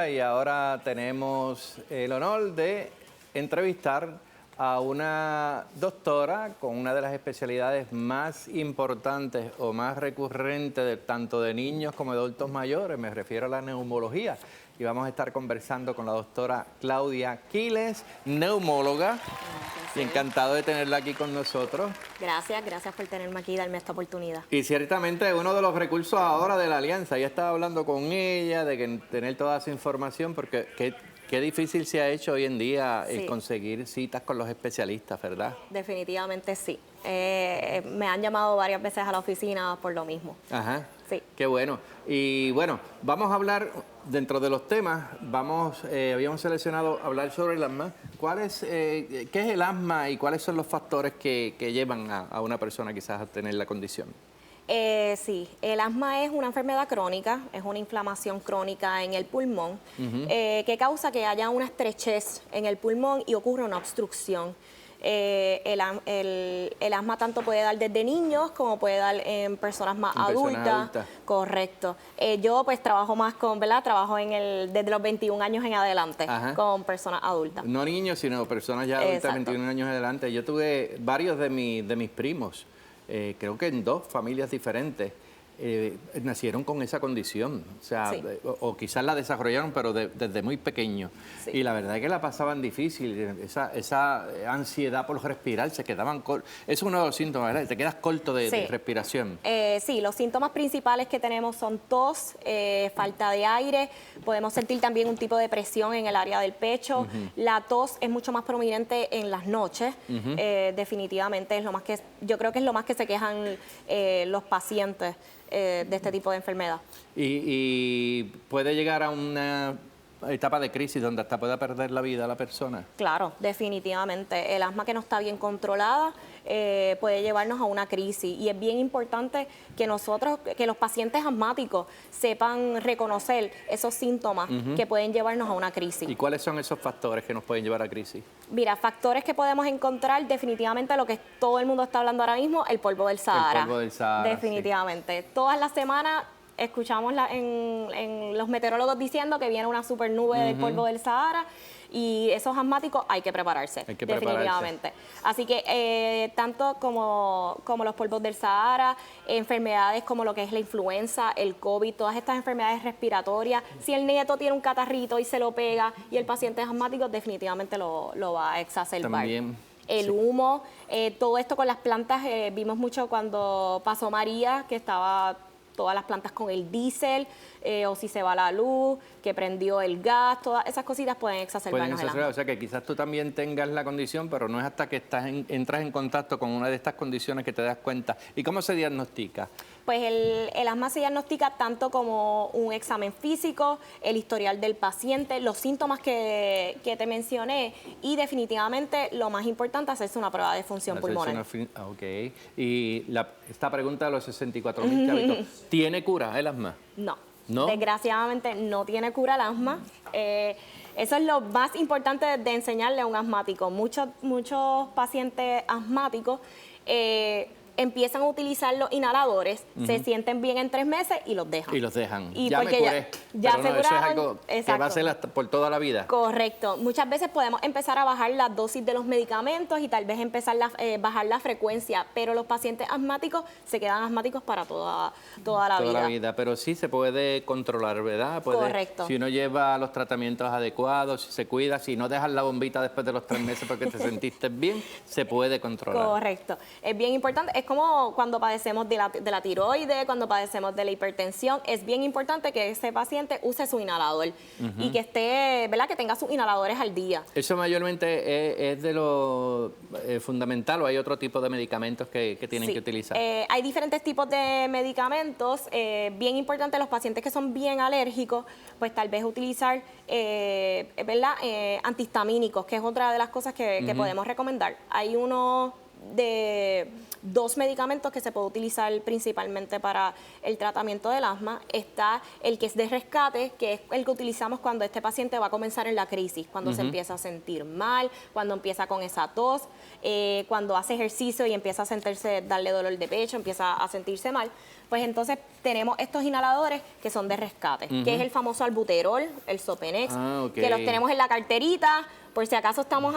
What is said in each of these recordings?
Y ahora tenemos el honor de entrevistar a una doctora con una de las especialidades más importantes o más recurrentes tanto de niños como de adultos mayores. Me refiero a la neumología. Y vamos a estar conversando con la doctora Claudia Quiles, neumóloga. Y encantado de tenerla aquí con nosotros. Gracias por tenerme aquí y darme esta oportunidad. Y ciertamente uno de los recursos ahora de la Alianza, ya estaba hablando con ella de que tener toda esa información, porque qué difícil se ha hecho hoy en día conseguir citas con los especialistas, ¿verdad? Definitivamente sí. Me han llamado varias veces a la oficina por lo mismo. Ajá. Sí. Qué bueno. Y bueno, vamos a hablar, dentro de los temas, habíamos seleccionado hablar sobre el asma. ¿Qué es el asma y cuáles son los factores que llevan a una persona quizás a tener la condición? Sí, el asma es una enfermedad crónica, es una inflamación crónica en el pulmón que causa que haya una estrechez en el pulmón y ocurra una obstrucción. El asma tanto puede dar desde niños como puede dar en personas más adultas. Correcto. Yo pues trabajo más con, ¿verdad? Trabajo desde los 21 años en adelante. Ajá. Con personas adultas. No niños, sino personas ya adultas. Exacto. 21 años en adelante. Yo tuve varios de mis primos, creo que en 2 familias diferentes, nacieron con esa condición, o sea, sí. o quizás la desarrollaron, pero desde muy pequeño. Sí. Y la verdad es que la pasaban difícil, esa ansiedad por respirar, se quedaban cortos. Es uno de los síntomas, ¿verdad? Te quedas corto de respiración. Sí, los síntomas principales que tenemos son tos, falta de aire, podemos sentir también un tipo de presión en el área del pecho. La tos es mucho más prominente en las noches, definitivamente es lo más que, yo creo que es lo más que se quejan los pacientes de este tipo de enfermedad. Y puede llegar a una etapa de crisis donde hasta pueda perder la vida la persona. Claro, definitivamente. El asma que no está bien controlada puede llevarnos a una crisis y es bien importante que los pacientes asmáticos sepan reconocer esos síntomas que pueden llevarnos a una crisis. ¿Y cuáles son esos factores que nos pueden llevar a crisis? Mira, factores que podemos encontrar, definitivamente lo que todo el mundo está hablando ahora mismo, el polvo del Sahara. El polvo del Sahara. Definitivamente. Sí. Todas las semanas escuchamos en los meteorólogos diciendo que viene una super nube del polvo del Sahara y esos asmáticos hay que prepararse, definitivamente. Así que tanto como los polvos del Sahara, enfermedades como lo que es la influenza, el COVID, todas estas enfermedades respiratorias, si el nieto tiene un catarrito y se lo pega y el paciente es asmático, definitivamente lo va a exacerbar. También. El humo, todo esto con las plantas, vimos mucho cuando pasó María, que estaba todas las plantas con el diésel, o si se va la luz, que prendió el gas, todas esas cositas pueden exacerbarnos el asma. O sea que quizás tú también tengas la condición, pero no es hasta que entras en contacto con una de estas condiciones que te das cuenta. ¿Y cómo se diagnostica? Pues el asma se diagnostica tanto como un examen físico, el historial del paciente, los síntomas que te mencioné y definitivamente lo más importante, hacerse una prueba de función pulmonar. Ok. Y esta pregunta de los 64,000 chavitos, ¿tiene cura el asma? No, desgraciadamente no tiene cura el asma. Eso es lo más importante de enseñarle a un asmático. Muchos pacientes asmáticos empiezan a utilizar los inhaladores, se sienten bien en 3 meses y los dejan. Y los dejan. Y ya porque me curé. Ya pero no, eso es algo que va a ser por toda la vida. Correcto. Muchas veces podemos empezar a bajar la dosis de los medicamentos y tal vez empezar a bajar la frecuencia, pero los pacientes asmáticos se quedan asmáticos para toda la vida. Toda la vida, pero sí se puede controlar, ¿verdad? Correcto. Si uno lleva los tratamientos adecuados, si se cuida, si no dejas la bombita después de los 3 meses porque te sentiste bien, se puede controlar. Correcto. Es bien importante. Es como cuando padecemos de la tiroides, cuando padecemos de la hipertensión, es bien importante que ese paciente use su inhalador y que esté, ¿verdad? Que tenga sus inhaladores al día. Eso mayormente es de lo fundamental, o hay otro tipo de medicamentos que tienen que utilizar. Hay diferentes tipos de medicamentos. Bien importante, los pacientes que son bien alérgicos, pues tal vez utilizar, ¿verdad? Antihistamínicos, que es otra de las cosas que podemos recomendar. Hay uno de 2 medicamentos que se puede utilizar principalmente para el tratamiento del asma. Está el que es de rescate, que es el que utilizamos cuando este paciente va a comenzar en la crisis, cuando se empieza a sentir mal, cuando empieza con esa tos, cuando hace ejercicio y empieza a sentirse, darle dolor de pecho, empieza a sentirse mal. pues entonces tenemos estos inhaladores que son de rescate, que es el famoso albuterol, el Sopenex, que los tenemos en la carterita. Por si acaso estamos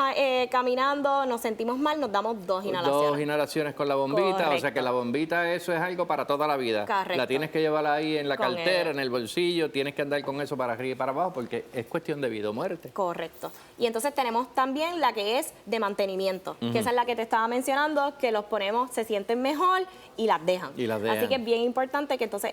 caminando, nos sentimos mal, nos damos 2 inhalaciones. 2 inhalaciones con la bombita, Correcto. o sea que la bombita eso es algo para toda la vida. Correcto. La tienes que llevar ahí en la Con cartera, en el bolsillo, tienes que andar con eso para arriba y para abajo porque es cuestión de vida o muerte. Correcto. Y entonces tenemos también la que es de mantenimiento, que esa es la que te estaba mencionando, que los ponemos, se sienten mejor y las dejan. Y las dejan. Así que es bien importante que entonces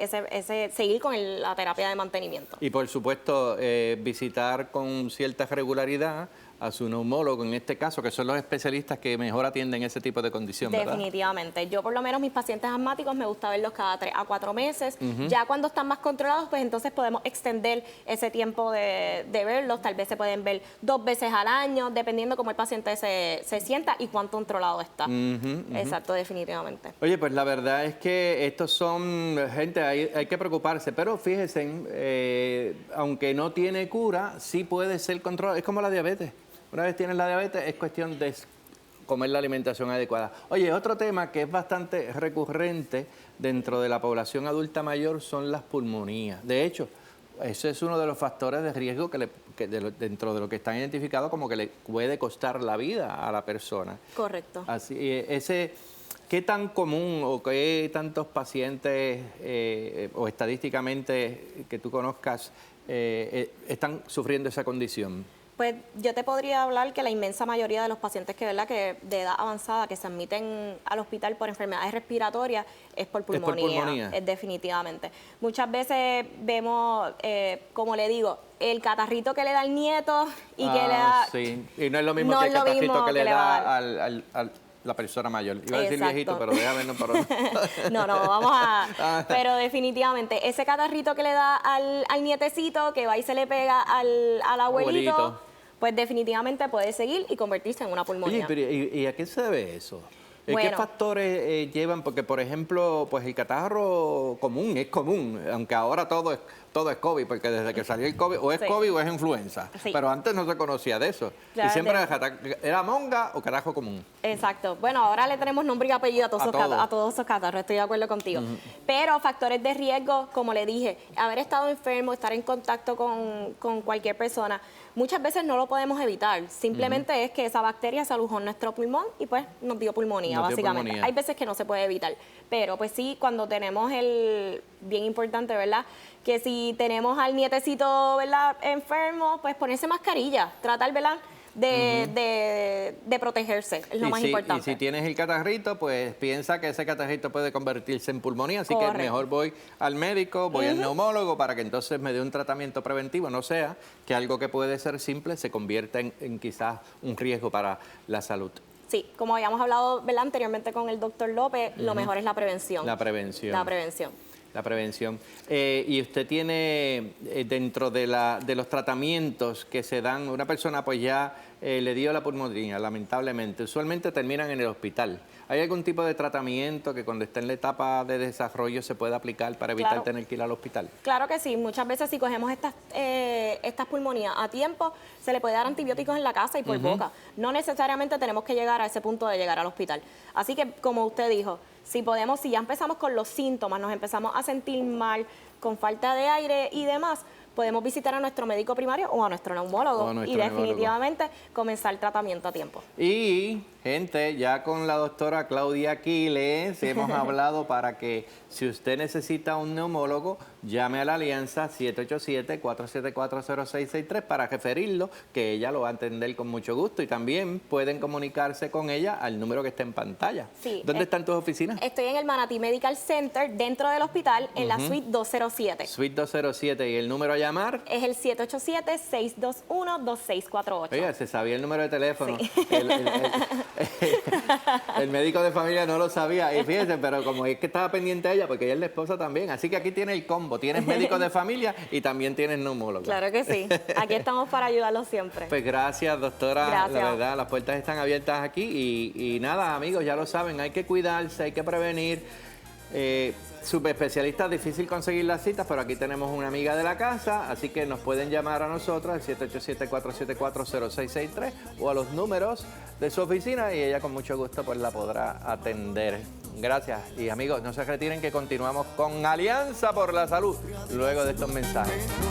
seguir con la terapia de mantenimiento. Y por supuesto, visitar con cierta regularidad a su neumólogo, en este caso, que son los especialistas que mejor atienden ese tipo de condición, ¿verdad? Definitivamente. Yo, por lo menos, mis pacientes asmáticos me gusta verlos cada 3 a 4 meses. Ya cuando están más controlados, pues entonces podemos extender ese tiempo de verlos. Tal vez se pueden ver 2 veces al año, dependiendo cómo el paciente se sienta y cuánto controlado está. Exacto, definitivamente. Oye, pues la verdad es que estos son, gente, hay que preocuparse, pero fíjense, aunque no tiene cura, sí puede ser controlado. Es como la diabetes. Una vez tienes la diabetes, es cuestión de comer la alimentación adecuada. Oye, otro tema que es bastante recurrente dentro de la población adulta mayor son las pulmonías. De hecho, ese es uno de los factores de riesgo dentro de lo que están identificados como que le puede costar la vida a la persona. Correcto. Así, ¿qué tan común o qué tantos pacientes o estadísticamente que tú conozcas están sufriendo esa condición? Pues yo te podría hablar que la inmensa mayoría de los pacientes que de edad avanzada que se admiten al hospital por enfermedades respiratorias es por pulmonía. Es definitivamente. Muchas veces vemos, como le digo, el catarrito que le da el nieto y que le da... Sí, y no es lo mismo que el catarrito que le da a la persona mayor. Iba a decir viejito, pero déjame no para... No, vamos a... Pero definitivamente, ese catarrito que le da al nietecito, que va y se le pega al abuelito, pues definitivamente puede seguir y convertirse en una pulmonía. Oye, pero ¿y a qué se debe eso? Bueno. ¿Qué factores llevan? Porque, por ejemplo, pues el catarro es común, aunque ahora todo es COVID, porque desde que salió el COVID, o es COVID o es influenza. Sí. Pero antes no se conocía de eso. Claro, y siempre era monga o carajo común. Exacto. Bueno, ahora le tenemos nombre y apellido a todos esos catarros, estoy de acuerdo contigo. Pero factores de riesgo, como le dije, haber estado enfermo, estar en contacto con cualquier persona, muchas veces no lo podemos evitar. Simplemente es que esa bacteria se alojó en nuestro pulmón y pues nos dio pulmonía, básicamente. Hay veces que no se puede evitar. Pero pues sí, cuando tenemos bien importante, ¿verdad? Que si tenemos al nietecito, ¿verdad?, enfermo, pues ponerse mascarilla, tratar, ¿verdad?, de protegerse, es lo más importante. Y si tienes el catarrito, pues piensa que ese catarrito puede convertirse en pulmonía, así que mejor voy al médico, voy al neumólogo para que entonces me dé un tratamiento preventivo, no sea que algo que puede ser simple se convierta en quizás un riesgo para la salud. Sí, como habíamos hablado, ¿verdad?, anteriormente con el doctor López, lo mejor es la prevención. La prevención. La prevención. La prevención. Y usted tiene dentro de los tratamientos que se dan, una persona pues ya le dio la pulmonía, lamentablemente, usualmente terminan en el hospital. ¿Hay algún tipo de tratamiento que cuando está en la etapa de desarrollo se pueda aplicar para evitar tener que ir al hospital? Claro que sí. Muchas veces si cogemos estas pulmonías a tiempo, se le puede dar antibióticos en la casa y por boca. No necesariamente tenemos que llegar a ese punto de llegar al hospital. Así que, como usted dijo, si ya empezamos con los síntomas, nos empezamos a sentir mal, con falta de aire y demás, podemos visitar a nuestro médico primario o a nuestro neumólogo y definitivamente comenzar el tratamiento a tiempo. Y, gente, ya con la doctora Claudia Aquiles hemos hablado para que si usted necesita un neumólogo, llame a la Alianza 787-474-0663 para referirlo, que ella lo va a atender con mucho gusto. Y también pueden comunicarse con ella al número que está en pantalla. Sí, ¿Dónde están tus oficinas? Estoy en el Manatí Medical Center, dentro del hospital, en la suite 207. Suite 207. ¿Y el número a llamar? Es el 787-621-2648. Oiga, se sabía el número de teléfono. Sí. El médico de familia no lo sabía. Y fíjense, pero como es que estaba pendiente a ella, porque ella es la esposa también. Así que aquí tiene el combo. Tienes médico de familia y también tienes neumólogo. Claro que sí. Aquí estamos para ayudarlos siempre. Pues gracias, doctora. Gracias. La verdad, las puertas están abiertas aquí. Y nada, amigos, ya lo saben. Hay que cuidarse, hay que prevenir. Subespecialistas, difícil conseguir las citas, pero aquí tenemos una amiga de la casa, así que nos pueden llamar a nosotros al 787-474-0663 o a los números de su oficina y ella con mucho gusto pues la podrá atender. Gracias. Y amigos, no se retiren que continuamos con Alianza por la Salud luego de estos mensajes.